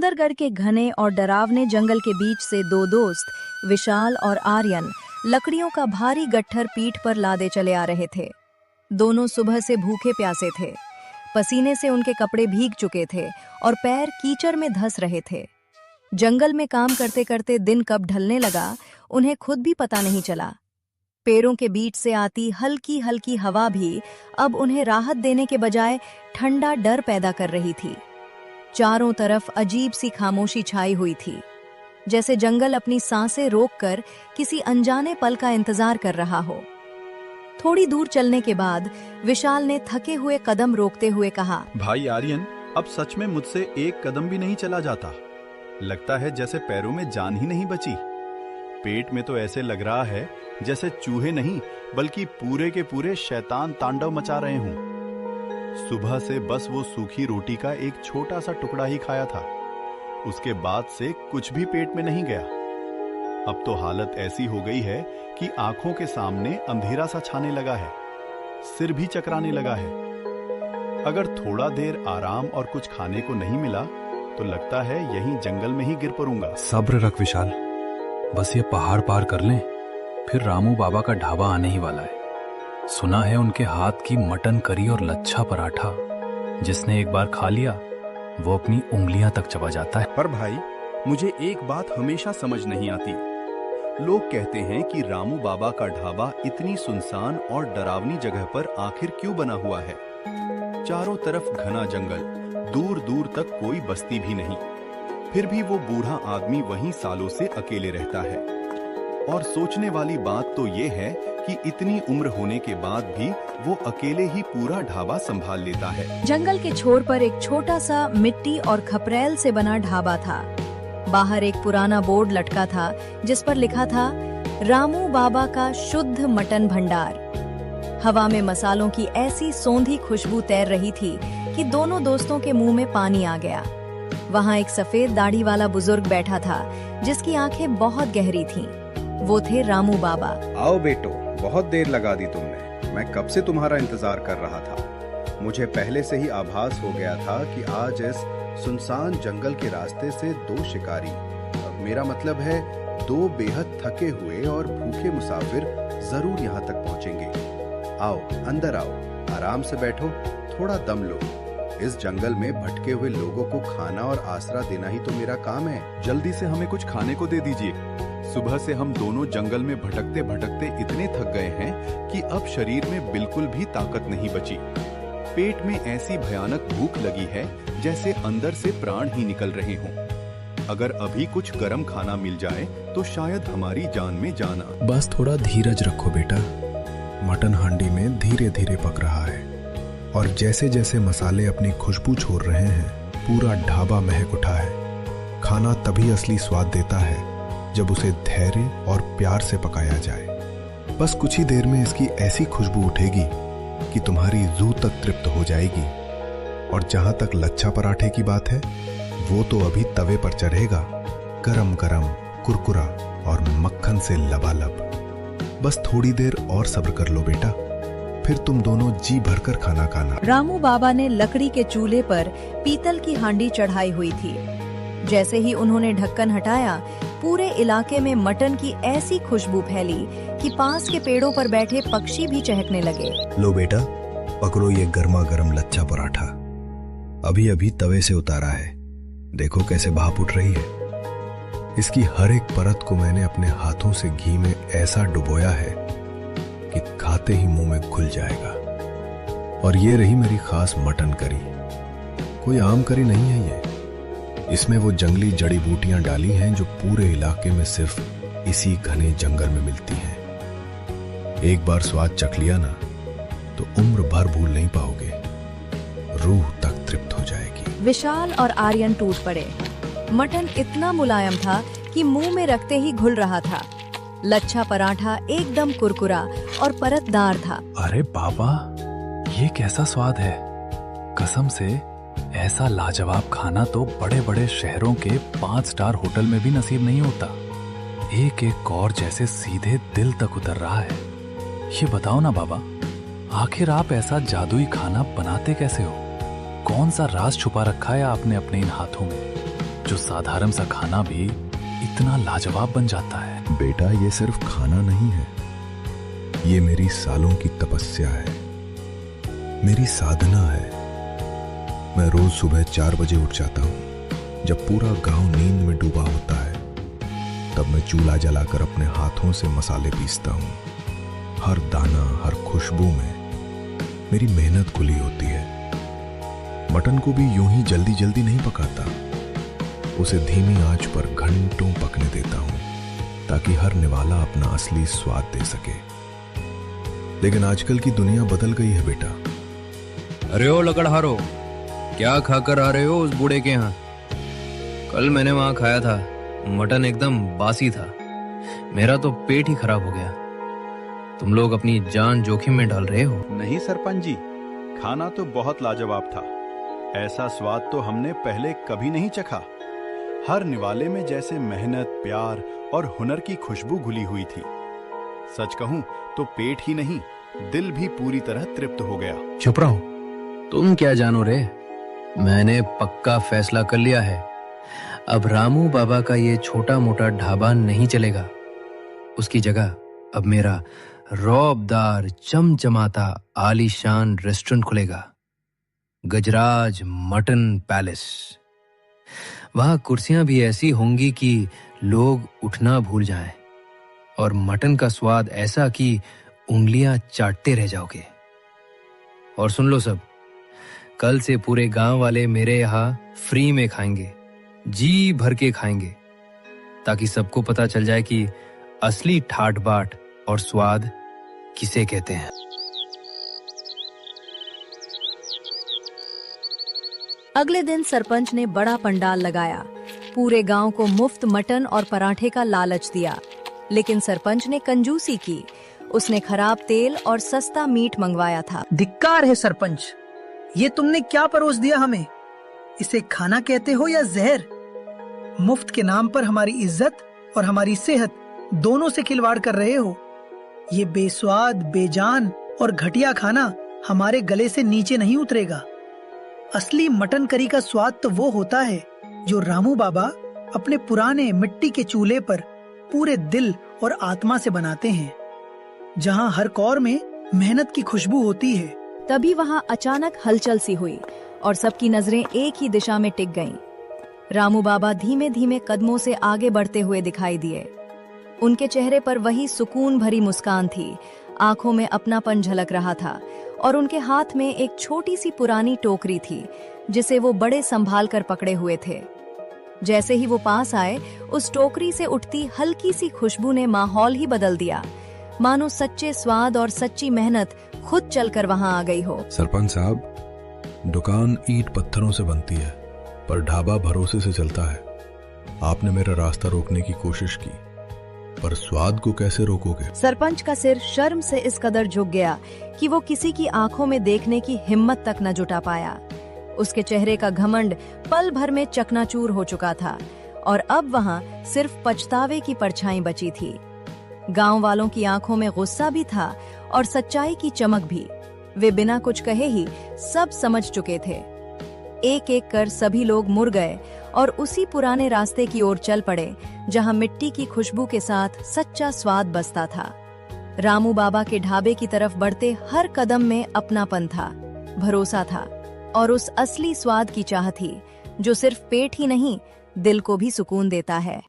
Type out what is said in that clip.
सुंदरगढ़ के घने और डरावने जंगल के बीच से दो दोस्त विशाल और आर्यन लकड़ियों का भारी गट्ठर पीठ पर लादे चले आ रहे थे। दोनों सुबह से भूखे प्यासे थे। पसीने से उनके कपड़े भीग चुके थे और पैर कीचड़ में धंस रहे थे। जंगल में काम करते करते दिन कब ढलने लगा उन्हें खुद भी पता नहीं चला। पेड़ों के बीच से आती हल्की हल्की हवा भी अब उन्हें राहत देने के बजाय ठंडा डर पैदा कर रही थी। चारों तरफ अजीब सी खामोशी छाई हुई थी, जैसे जंगल अपनी सांसें रोककर किसी अनजाने पल का इंतजार कर रहा हो। थोड़ी दूर चलने के बाद विशाल ने थके हुए कदम रोकते हुए कहा, भाई आर्यन, अब सच में मुझसे एक कदम भी नहीं चला जाता। लगता है जैसे पैरों में जान ही नहीं बची। पेट में तो ऐसे लग रहा है जैसे चूहे नहीं बल्कि पूरे के पूरे शैतान तांडव मचा रहे हों। सुबह से बस वो सूखी रोटी का एक छोटा सा टुकड़ा ही खाया था। उसके बाद से कुछ भी पेट में नहीं गया। अब तो हालत ऐसी हो गई है कि आंखों के सामने अंधेरा सा छाने लगा है, सिर भी चकराने लगा है। अगर थोड़ा देर आराम और कुछ खाने को नहीं मिला तो लगता है यहीं जंगल में ही गिर पड़ूंगा। सब्र रख विशाल, बस ये पहाड़ पार कर लें, फिर रामू बाबा का ढाबा आने ही वाला है। सुना है उनके हाथ की मटन करी और लच्छा पराठा जिसने एक बार खा लिया वो अपनी उंगलियां तक चबा जाता है। पर भाई, मुझे एक बात हमेशा समझ नहीं आती। लोग कहते हैं कि रामू बाबा का ढाबा इतनी सुनसान और डरावनी जगह पर आखिर क्यों बना हुआ है। चारों तरफ घना जंगल, दूर दूर तक कोई बस्ती भी नहीं, फिर भी वो बूढ़ा आदमी वहीं सालों से अकेले रहता है। और सोचने वाली बात तो ये है कि इतनी उम्र होने के बाद भी वो अकेले ही पूरा ढाबा संभाल लेता है। जंगल के छोर पर एक छोटा सा मिट्टी और खपरेल से बना ढाबा था। बाहर एक पुराना बोर्ड लटका था जिस पर लिखा था, रामू बाबा का शुद्ध मटन भंडार। हवा में मसालों की ऐसी सौंधी खुशबू तैर रही थी कि दोनों दोस्तों के मुंह में पानी आ गया। वहाँ एक सफेद दाढ़ी वाला बुजुर्ग बैठा था जिसकी आंखें बहुत गहरी थीं। वो थे रामू बाबा। आओ बेटो, बहुत देर लगा दी तुमने। मैं कब से तुम्हारा इंतजार कर रहा था। मुझे पहले से ही आभास हो गया था कि आज इस सुनसान जंगल के रास्ते से दो शिकारी, मेरा मतलब है दो बेहद थके हुए और भूखे मुसाफिर जरूर यहाँ तक पहुँचेंगे। आओ अंदर आओ, आराम से बैठो, थोड़ा दम लो। इस जंगल में भटके हुए लोगों को खाना और आसरा देना ही तो मेरा काम है। जल्दी से हमें कुछ खाने को दे दीजिए। सुबह से हम दोनों जंगल में भटकते भटकते इतने थक गए हैं कि अब शरीर में बिल्कुल भी ताकत नहीं बची। पेट में ऐसी भयानक भूख लगी है जैसे अंदर से प्राण ही निकल रहे हों। अगर अभी कुछ गर्म खाना मिल जाए तो शायद हमारी जान में जान आ। बस थोड़ा धीरज रखो बेटा, मटन हांडी में धीरे धीरे पक रहा है और जैसे जैसे मसाले अपनी खुशबू छोड़ रहे हैं पूरा ढाबा महक उठा है। खाना तभी असली स्वाद देता है जब उसे धैर्य और प्यार से पकाया जाए। बस कुछ ही देर में इसकी ऐसी खुशबू उठेगी कि तुम्हारी रूह तक तृप्त हो जाएगी। और जहां तक लच्छा पराठे की बात है, वो तो अभी तवे पर चढ़ेगा, गरम गरम, कुरकुरा और मक्खन से लबालब। बस थोड़ी देर और सब्र कर लो बेटा, फिर तुम दोनों जी भरकर खाना खाना। रामू बाबा ने लकड़ी के चूल्हे पर पीतल की हांडी चढ़ाई हुई थी। जैसे ही उन्होंने ढक्कन हटाया, पूरे इलाके में मटन की ऐसी खुशबू फैली कि पास के पेड़ों पर बैठे पक्षी भी चहकने लगे। लो बेटा, पकड़ो ये गर्मा गर्म लच्छा पराठा, अभी अभी तवे से उतारा है। देखो कैसे भाप उठ रही है। इसकी हर एक परत को मैंने अपने हाथों से घी में ऐसा डुबोया है कि खाते ही मुंह में घुल जाएगा। और ये रही मेरी खास मटन करी। कोई आम करी नहीं है ये, इसमें वो जंगली जड़ी बूटियां डाली हैं जो पूरे इलाके में सिर्फ इसी घने जंगल में मिलती हैं। एक बार स्वाद चख लिया ना तो उम्र भर भूल नहीं पाओगे, रूह तक तृप्त हो जाएगी। विशाल और आर्यन टूट पड़े। मटन इतना मुलायम था कि मुंह में रखते ही घुल रहा था। लच्छा पराठा एकदम कुरकुरा और परतदार था। अरे बाबा, ये कैसा स्वाद है। कसम से ऐसा लाजवाब खाना तो बड़े बड़े शहरों के 5 स्टार होटल में भी नसीब नहीं होता। एक एक कौर जैसे सीधे दिल तक उतर रहा है। ये बताओ ना बाबा, आखिर आप ऐसा जादुई खाना बनाते कैसे हो? कौन सा राज छुपा रखा है आपने अपने इन हाथों में? जो साधारण सा खाना भी इतना लाजवाब बन जाता है। बेटा, ये सिर्फ खाना नहीं है, ये मेरी सालों की तपस्या है, मेरी साधना है। मैं रोज सुबह 4 बजे उठ जाता हूँ। जब पूरा गांव नींद में डूबा होता है, तब मैं चूल्हा जलाकर अपने हाथों से मसाले पीसता हूँ। हर दाना, हर खुशबू में मेरी मेहनत खुली होती है। मटन को भी यूं ही जल्दी जल्दी नहीं पकाता, उसे धीमी आंच पर घंटों पकने देता हूं ताकि हर निवाला अपना असली स्वाद दे सके। लेकिन आजकल की दुनिया बदल गई है बेटा। अरे ओ लकड़हारो, क्या खाकर आ रहे हो उस बूढ़े के यहाँ? कल मैंने वहां खाया था, मटन एकदम बासी था। मेरा तो पेट ही खराब हो गया। तुम लोग अपनी जान जोखिम में डाल रहे हो। नहीं सरपंच जी, खाना तो बहुत लाजवाब था। ऐसा स्वाद तो हमने पहले कभी नहीं चखा। हर निवाले में जैसे मेहनत, प्यार और हुनर की खुशबू घुली हुई थी। सच कहूं तो पेट ही नहीं, दिल भी पूरी तरह तृप्त हो गया। चुप रहो, तुम क्या जानो रे। मैंने पक्का फैसला कर लिया है। अब रामू बाबा का ये छोटा मोटा ढाबा नहीं चलेगा। उसकी जगह अब मेरा रौबदार, चमचमाता, आलीशान रेस्टोरेंट खुलेगा, गजराज मटन पैलेस। वहां कुर्सियां भी ऐसी होंगी कि लोग उठना भूल जाएं, और मटन का स्वाद ऐसा कि उंगलियां चाटते रह जाओगे। और सुन लो सब, कल से पूरे गांव वाले मेरे यहाँ फ्री में खाएंगे, जी भर के खाएंगे, ताकि सबको पता चल जाए कि असली ठाट बाट और स्वाद किसे कहते हैं। अगले दिन सरपंच ने बड़ा पंडाल लगाया, पूरे गांव को मुफ्त मटन और पराठे का लालच दिया। लेकिन सरपंच ने कंजूसी की। उसने खराब तेल और सस्ता मीट मंगवाया था। धिक्कार है सरपंच, ये तुमने क्या परोस दिया हमें? इसे खाना कहते हो या जहर? मुफ्त के नाम पर हमारी इज्जत और हमारी सेहत दोनों से खिलवाड़ कर रहे हो। ये बेस्वाद, बेजान और घटिया खाना हमारे गले से नीचे नहीं उतरेगा। असली मटन करी का स्वाद तो वो होता है जो रामू बाबा अपने पुराने मिट्टी के चूल्हे पर पूरे दिल और आत्मा से बनाते हैं, जहां हर कौर में मेहनत की खुशबू होती है। तभी वहां अचानक हलचल सी हुई और सबकी नजरें एक ही दिशा में टिक गईं। रामू बाबा धीमे धीमे कदमों से आगे बढ़ते हुए दिखाई दिए। उनके चेहरे पर वही सुकून भरी मुस्कान थी, आंखों में अपनापन झलक रहा था, और उनके हाथ में एक छोटी सी पुरानी टोकरी थी जिसे वो बड़े संभाल कर पकड़े हुए थे। जैसे ही वो पास आए, उस टोकरी से उठती हल्की सी खुशबू ने माहौल ही बदल दिया, मानो सच्चे स्वाद और सच्ची मेहनत खुद चलकर वहां आ गई हो। सरपंच साहब, दुकान ईंट पत्थरों से बनती है, पर ढाबा भरोसे से चलता है। आपने मेरा रास्ता रोकने की कोशिश की, पर स्वाद को कैसे रोकोगे? सरपंच का सिर शर्म से इस कदर झुक गया कि वो किसी की आंखों में देखने की हिम्मत तक न जुटा पाया। उसके चेहरे का घमंड पल भर में चकनाचूर हो चुका था, और अब वहां सिर्फ पछतावे की परछाई बची थी। गांव वालों की आंखों में गुस्सा भी था और सच्चाई की चमक भी। वे बिना कुछ कहे ही सब समझ चुके थे। एक एक कर सभी लोग मुड़ गए और उसी पुराने रास्ते की ओर चल पड़े जहां मिट्टी की खुशबू के साथ सच्चा स्वाद बसता था। रामू बाबा के ढाबे की तरफ बढ़ते हर कदम में अपनापन था, भरोसा था, और उस असली स्वाद की चाह थी जो सिर्फ पेट ही नहीं, दिल को भी सुकून देता है।